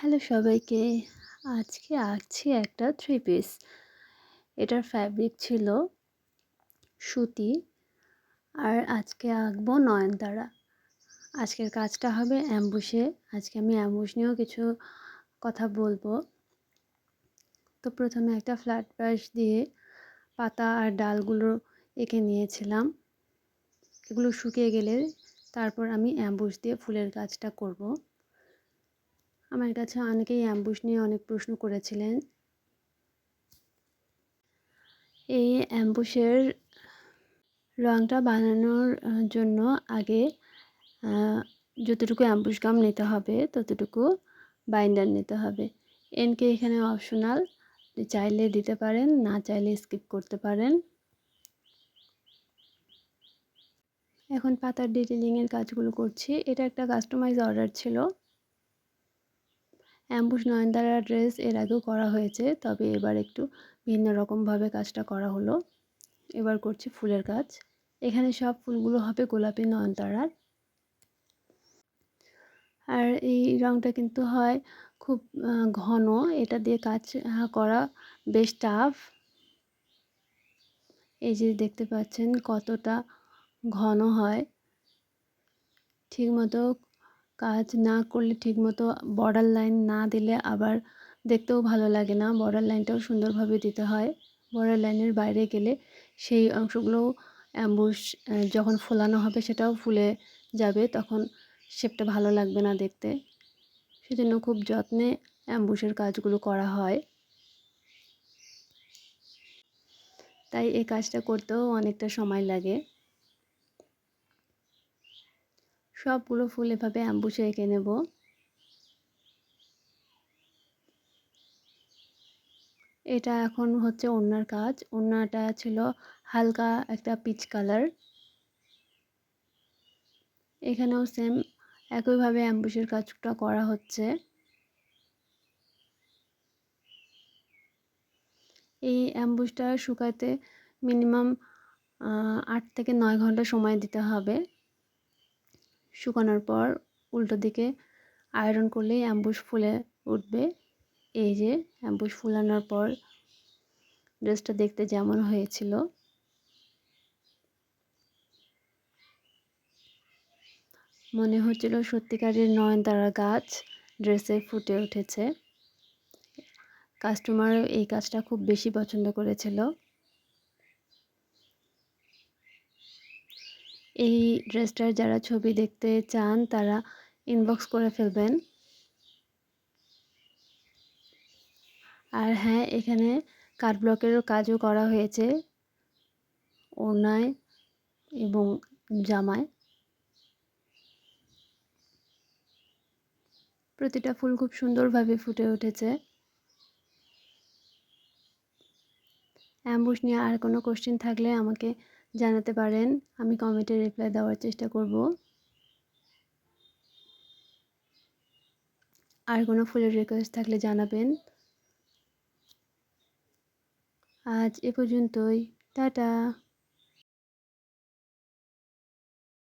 Hello সবাইকে। আজকে আঁকছি একটা থ্রি পিস। এটার ফ্যাব্রিক ছিল সুতি। আর আজকে আঁকবো নয়নতারা। আজকের কাজটা হবে অ্যাম্বুশে। আজকে আমি অ্যাম্বুশ নিয়েও কিছু কথা বলবো। তো প্রথমে একটা ফ্ল্যাট ব্রাশ দিয়ে পাতা আর ডালগুলো এঁকে নিয়েছিলাম। এগুলো শুকিয়ে গেলে তারপর আমি অ্যাম্বুশ দিয়ে ফুলের কাজটা করব। আমার কাছে অনেকেই অ্যাম্বুশ নিয়ে অনেক প্রশ্ন করেছিলেন। এই অ্যাম্বুশের রঙটা বানানোর জন্য আগে যতটুকু অ্যাম্বুশ গাম নিতে হবে ততটুকু বাইন্ডার নিতে হবে। এনকে এখানে অপশনাল, চাইলে দিতে পারেন, না চাইলে স্কিপ করতে পারেন। এখন পাতার ডিটেলিংয়ের কাজগুলো করছি। এটা একটা কাস্টমাইজ অর্ডার ছিল। অ্যাম্বুশ নয়নতারা ড্রেস এর আগেও করা হয়েছে, তবে এবার একটু ভিন্ন রকমভাবে কাজটা করা হলো। এবার করছি ফুলের কাজ। এখানে সব ফুলগুলো হবে গোলাপি নয়নতারার। আর এই রঙটা কিন্তু হয় খুব ঘন। এটা দিয়ে কাজ করা বেশ টাফ। এই যে দেখতে পাচ্ছেন কতটা ঘন হয়। ঠিকমতো কাজ না করলে, ঠিকমতো বর্ডার লাইন না দিলে আবার দেখতেও ভালো লাগে না। বর্ডার লাইনটাও সুন্দরভাবে দিতে হয়। বর্ডার লাইনের বাইরে গেলে সেই অংশগুলোও অ্যাম্বুশ যখন ফোলানো হবে সেটাও ফুলে যাবে, তখন শেপটা ভালো লাগবে না দেখতে। সেজন্য খুব যত্নে অ্যাম্বুশের কাজগুলো করা হয়। তাই এই কাজটা করতেও অনেকটা সময় লাগে। সবগুলো ফুল এভাবে অ্যাম্বুশে এঁকে নেব। এটা এখন হচ্ছে ওড়নার কাজ। ওড়নাটা ছিল হালকা একটা পিচ কালার। এখানেও সেম একইভাবে অ্যাম্বুশের কাজটা করা হচ্ছে। এই অ্যাম্বুশটা শুকাতে মিনিমাম 8 থেকে 9 ঘন্টা সময় দিতে হবে। শুকানোর পর উল্টো দিকে আয়রন করলেই অ্যাম্বুশ ফুলে উঠবে। এই যে অ্যাম্বুশ ফুলানোর পর ড্রেসটা দেখতে যেমন হয়েছিল। মনে হচ্ছিল সত্যিকারের নয়নতারা গাছ ড্রেসে ফুটে উঠেছে। কাস্টমারও এই কাজটা খুব বেশি পছন্দ করেছিল। এই ড্রেসটার যারা ছবি দেখতে চান তারা ইনবক্স করে ফেলবেন। আর হ্যাঁ, এখানে কাট ব্লকেরও কাজও করা হয়েছে ওড়নায় এবং জামায়। প্রতিটা ফুল খুব সুন্দরভাবে ফুটে উঠেছে। অ্যাম্বুশ নিয়ে আর কোনো কোশ্চেন থাকলে আমাকে জানাতে পারেন, আমি কমেন্টে রিপ্লাই দেওয়ার চেষ্টা করব। আর কোনো ফুলের রিকোয়েস্ট থাকলে জানাবেন। আজ এ পর্যন্তই। টাটা।